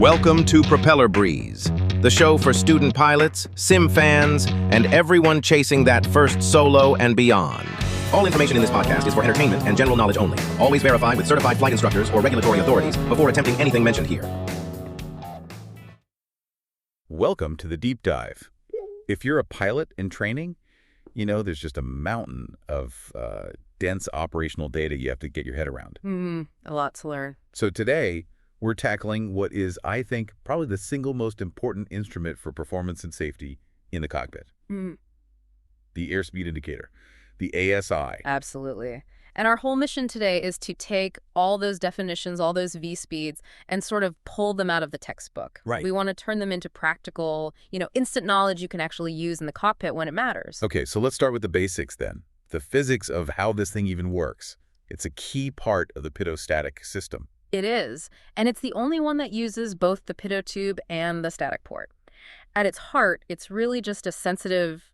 Welcome to Propeller Breeze, the show for student pilots, sim fans, and everyone chasing that first solo and beyond. All information in this podcast is for entertainment and general knowledge only. Always verify with certified flight instructors or regulatory authorities before attempting anything mentioned here. Welcome to the deep dive. If you're a pilot in training, you know there's just a mountain of dense operational data you have to get your head around. A lot to learn. So today, we're tackling what is, I think, probably the single most important instrument for performance and safety in the cockpit. The Airspeed Indicator, the ASI. Absolutely. And our whole mission today is to take all those definitions, all those V-speeds, and sort of pull them out of the textbook. Right. We want to turn them into practical, instant knowledge you can actually use in the cockpit when it matters. Okay, so let's start with the basics then. The physics of how this thing even works. It's a key part of the pitot-static system. It is. And it's the only one that uses both the pitot tube and the static port. At its heart, it's really just a sensitive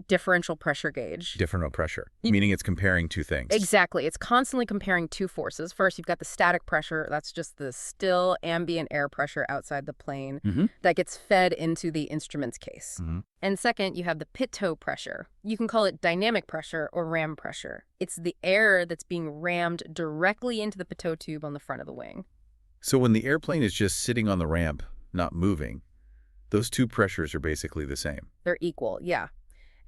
differential pressure gauge. Differential pressure, meaning it's comparing two things. Exactly. It's constantly comparing two forces. First, you've got the static pressure. That's just the still ambient air pressure outside the plane that gets fed into the instrument's case. And second, you have the pitot pressure. You can call it dynamic pressure or ram pressure. It's the air that's being rammed directly into the pitot tube on the front of the wing. So when the airplane is just sitting on the ramp, not moving, those two pressures are basically the same. They're equal, yeah.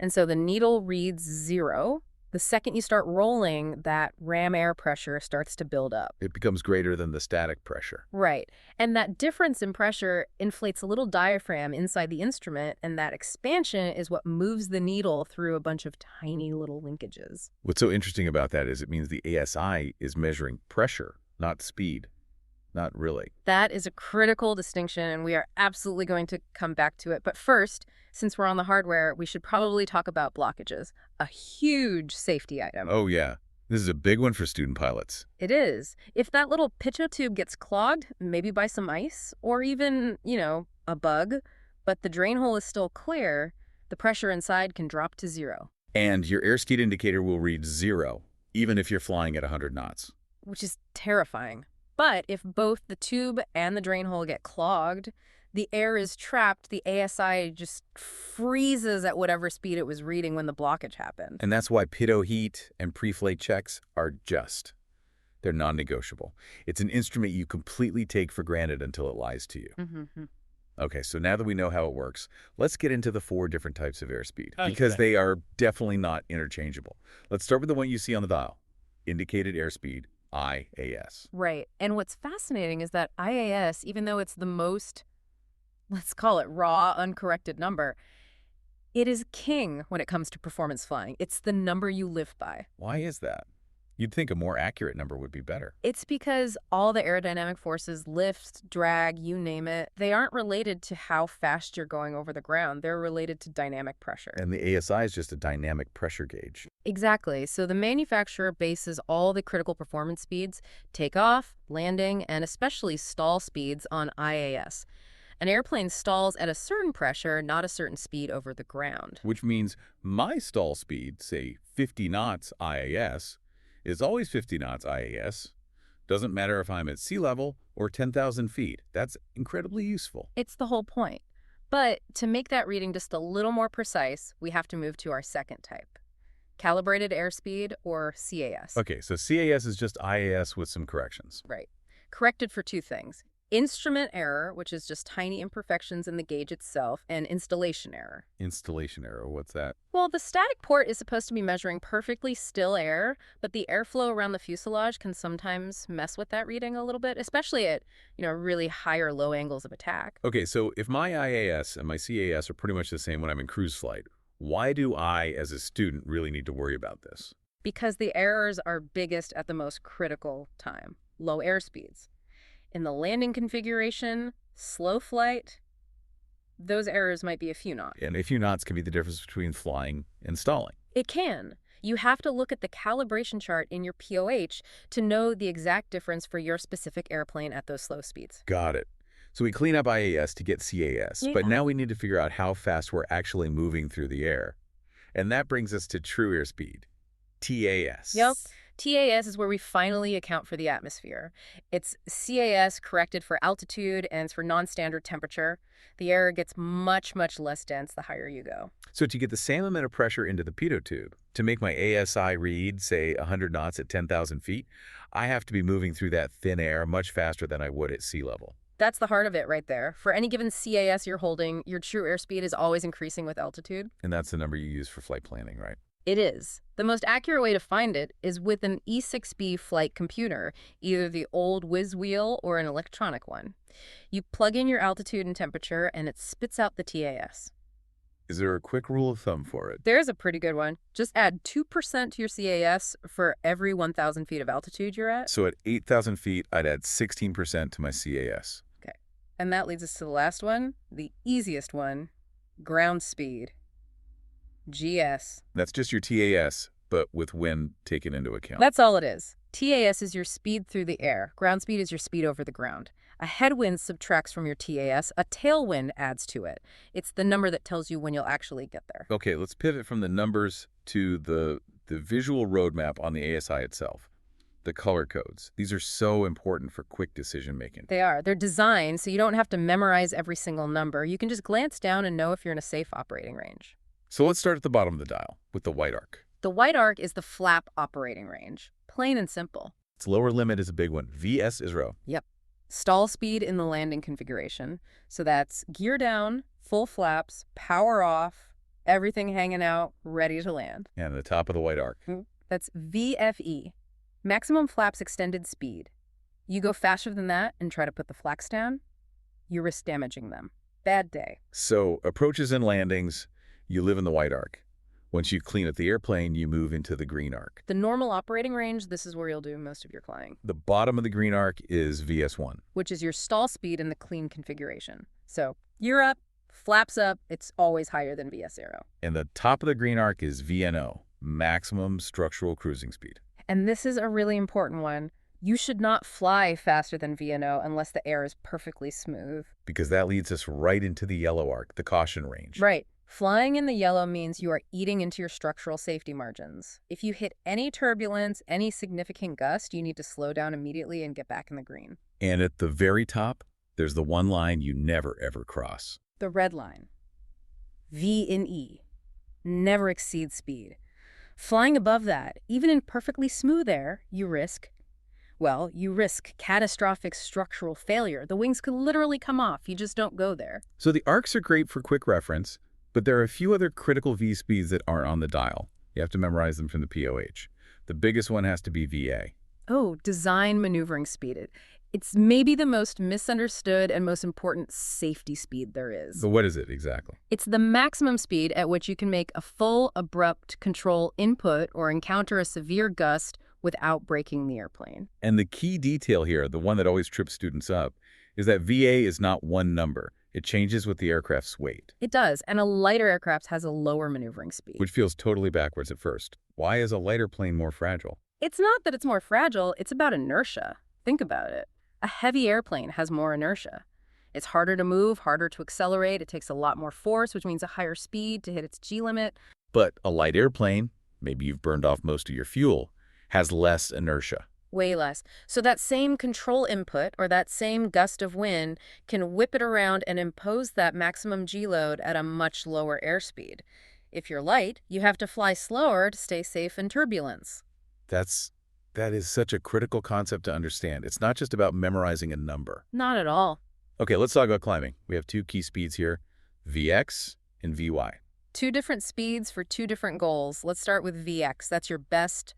And so the needle reads 0. The second you start rolling, that ram air pressure starts to build up. It becomes greater than the static pressure. Right. And that difference in pressure inflates a little diaphragm inside the instrument, and that expansion is what moves the needle through a bunch of tiny little linkages. What's so interesting about that is it means the ASI is measuring pressure, not speed. Not really. That is a critical distinction, and we are absolutely going to come back to it. But first, since we're on the hardware, we should probably talk about blockages, a huge safety item. Oh, yeah. This is a big one for student pilots. It is. If that little pitot tube gets clogged, maybe by some ice, or even, a bug, but the drain hole is still clear, the pressure inside can drop to 0. And your airspeed indicator will read 0, even if you're flying at 100 knots. Which is terrifying. But if both the tube and the drain hole get clogged, the air is trapped, the ASI just freezes at whatever speed it was reading when the blockage happened. And that's why pitot heat and pre-flight checks are just. They're non-negotiable. It's an instrument you completely take for granted until it lies to you. Okay, so now that we know how it works, let's get into the 4 different types of airspeed, because they are definitely not interchangeable. Let's start with the one you see on the dial, indicated airspeed. IAS. Right. And what's fascinating is that IAS, even though it's the most, let's call it raw, uncorrected number, it is king when it comes to performance flying. It's the number you live by. Why is that? You'd think a more accurate number would be better. It's because all the aerodynamic forces, lift, drag, you name it, they aren't related to how fast you're going over the ground. They're related to dynamic pressure. And the ASI is just a dynamic pressure gauge. Exactly. So the manufacturer bases all the critical performance speeds, takeoff, landing, and especially stall speeds on IAS. An airplane stalls at a certain pressure, not a certain speed over the ground. Which means my stall speed, say 50 knots IAS, is always 50 knots IAS. Doesn't matter if I'm at sea level or 10,000 feet. That's incredibly useful. It's the whole point. But to make that reading just a little more precise, we have to move to our second type, calibrated airspeed, or CAS. Okay, so CAS is just IAS with some corrections. Right. Corrected for 2 things. Instrument error, which is just tiny imperfections in the gauge itself, and installation error. Installation error, what's that? Well, the static port is supposed to be measuring perfectly still air, but the airflow around the fuselage can sometimes mess with that reading a little bit, especially at, really high or low angles of attack. Okay, so if my IAS and my CAS are pretty much the same when I'm in cruise flight, why do I, as a student, really need to worry about this? Because the errors are biggest at the most critical time, low airspeeds. In the landing configuration, slow flight, those errors might be a few knots. And a few knots can be the difference between flying and stalling. It can. You have to look at the calibration chart in your POH to know the exact difference for your specific airplane at those slow speeds. Got it. So we clean up IAS to get CAS, but now we need to figure out how fast we're actually moving through the air. And that brings us to true airspeed, TAS. Yep. TAS is where we finally account for the atmosphere. It's CAS corrected for altitude and it's for non-standard temperature. The air gets much, much less dense the higher you go. So to get the same amount of pressure into the pitot tube, to make my ASI read, say, 100 knots at 10,000 feet, I have to be moving through that thin air much faster than I would at sea level. That's the heart of it right there. For any given CAS you're holding, your true airspeed is always increasing with altitude. And that's the number you use for flight planning, right? It is. The most accurate way to find it is with an E6B flight computer, either the old whiz wheel or an electronic one. You plug in your altitude and temperature, and it spits out the TAS. Is there a quick rule of thumb for it? There's a pretty good one. Just add 2% to your CAS for every 1,000 feet of altitude you're at. So at 8,000 feet, I'd add 16% to my CAS. Okay. And that leads us to the last one, the easiest one, ground speed. GS. That's just your TAS, but with wind taken into account. That's all it is. TAS is your speed through the air. Ground speed is your speed over the ground. A headwind subtracts from your TAS. A tailwind adds to it. It's the number that tells you when you'll actually get there. Okay, let's pivot from the numbers to the visual roadmap on the ASI itself. The color codes. These are so important for quick decision making. They are. They're designed so you don't have to memorize every single number. You can just glance down and know if you're in a safe operating range. So let's start at the bottom of the dial with the white arc. The white arc is the flap operating range. Plain and simple. Its lower limit is a big one. VS is row. Yep. Stall speed in the landing configuration. So that's gear down, full flaps, power off, everything hanging out, ready to land. And the top of the white arc. That's VFE. Maximum flaps extended speed. You go faster than that and try to put the flaps down, you risk damaging them. Bad day. So approaches and landings, you live in the white arc. Once you clean up the airplane, you move into the green arc. The normal operating range, this is where you'll do most of your flying. The bottom of the green arc is VS1. Which is your stall speed in the clean configuration. So you're up, flaps up, it's always higher than VS0. And the top of the green arc is VNO, maximum structural cruising speed. And this is a really important one. You should not fly faster than VNO unless the air is perfectly smooth. Because that leads us right into the yellow arc, the caution range. Right. Flying in the yellow means you are eating into your structural safety margins. If you hit any turbulence, any significant gust, you need to slow down immediately and get back in the green. And at the very top, there's the one line you never, ever cross. The red line. V in E. Never exceed speed. Flying above that, even in perfectly smooth air, you risk catastrophic structural failure. The wings could literally come off. You just don't go there. So the arcs are great for quick reference, but there are a few other critical V speeds that aren't on the dial. You have to memorize them from the POH. The biggest one has to be VA. Oh, design maneuvering speed. It's maybe the most misunderstood and most important safety speed there is. So what is it exactly? It's the maximum speed at which you can make a full, abrupt control input or encounter a severe gust without breaking the airplane. And the key detail here, the one that always trips students up, is that VA is not one number. It changes with the aircraft's weight. It does, and a lighter aircraft has a lower maneuvering speed. Which feels totally backwards at first. Why is a lighter plane more fragile? It's not that it's more fragile, it's about inertia. Think about it. A heavy airplane has more inertia. It's harder to move, harder to accelerate. It takes a lot more force, which means a higher speed to hit its G limit. But a light airplane, maybe you've burned off most of your fuel, has less inertia. Way less. So that same control input or that same gust of wind can whip it around and impose that maximum G load at a much lower airspeed. If you're light, you have to fly slower to stay safe in turbulence. That is such a critical concept to understand. It's not just about memorizing a number. Not at all. Okay, let's talk about climbing. We have two key speeds here, VX and VY. Two different speeds for two different goals. Let's start with VX. That's your best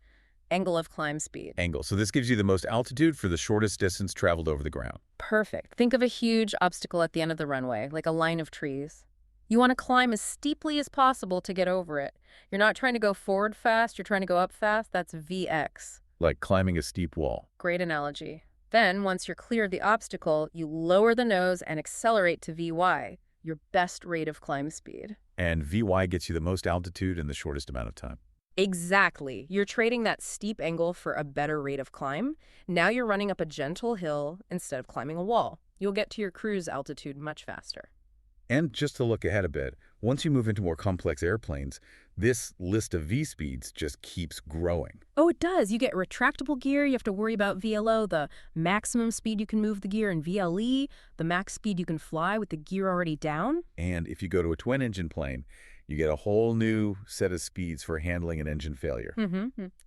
angle of climb speed. Angle. So this gives you the most altitude for the shortest distance traveled over the ground. Perfect. Think of a huge obstacle at the end of the runway, like a line of trees. You want to climb as steeply as possible to get over it. You're not trying to go forward fast, you're trying to go up fast. That's VX. Like climbing a steep wall. Great analogy. Then, once you're clear of the obstacle, you lower the nose and accelerate to VY, your best rate of climb speed. And VY gets you the most altitude in the shortest amount of time. Exactly. You're trading that steep angle for a better rate of climb. Now you're running up a gentle hill instead of climbing a wall. You'll get to your cruise altitude much faster. And just to look ahead a bit, once you move into more complex airplanes, this list of V-speeds just keeps growing. Oh, it does. You get retractable gear. You have to worry about VLO, the maximum speed you can move the gear, and VLE, the max speed you can fly with the gear already down. And if you go to a twin-engine plane, you get a whole new set of speeds for handling an engine failure.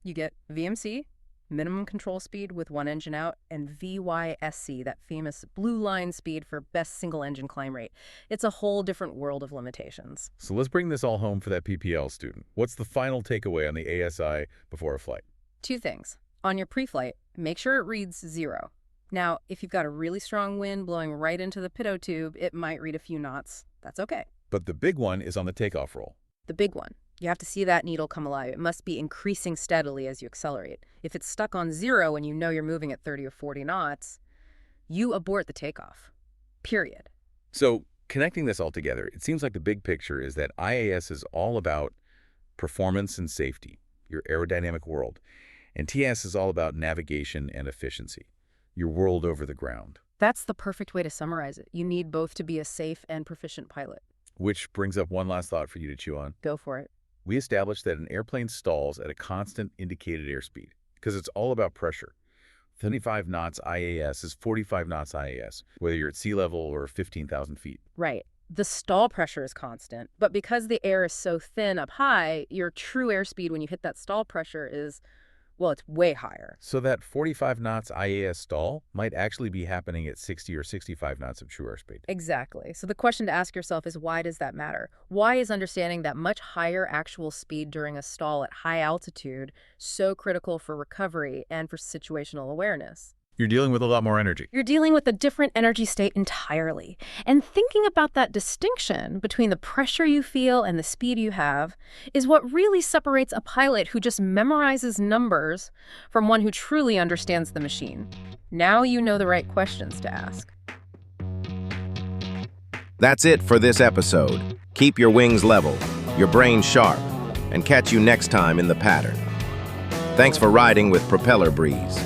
You get VMC, minimum control speed with one engine out, and VYSC, that famous blue line speed for best single-engine climb rate. It's a whole different world of limitations. So let's bring this all home for that PPL student. What's the final takeaway on the ASI before a flight? 2 things. On your pre-flight, make sure it reads 0. Now, if you've got a really strong wind blowing right into the pitot tube, it might read a few knots. That's okay. But the big one is on the takeoff roll. The big one. You have to see that needle come alive. It must be increasing steadily as you accelerate. If it's stuck on 0 and you know you're moving at 30 or 40 knots, you abort the takeoff. Period. So connecting this all together, it seems like the big picture is that IAS is all about performance and safety, your aerodynamic world. And TS is all about navigation and efficiency, your world over the ground. That's the perfect way to summarize it. You need both to be a safe and proficient pilot. Which brings up one last thought for you to chew on. Go for it. We established that an airplane stalls at a constant indicated airspeed because it's all about pressure. 75 knots IAS is 45 knots IAS, whether you're at sea level or 15,000 feet. Right. The stall pressure is constant, but because the air is so thin up high, your true airspeed when you hit that stall pressure is, well, it's way higher. So that 45 knots IAS stall might actually be happening at 60 or 65 knots of true airspeed. Exactly. So the question to ask yourself is, why does that matter? Why is understanding that much higher actual speed during a stall at high altitude so critical for recovery and for situational awareness? You're dealing with a lot more energy. You're dealing with a different energy state entirely. And thinking about that distinction between the pressure you feel and the speed you have is what really separates a pilot who just memorizes numbers from one who truly understands the machine. Now you know the right questions to ask. That's it for this episode. Keep your wings level, your brain sharp, and catch you next time in the pattern. Thanks for riding with Propeller Breeze.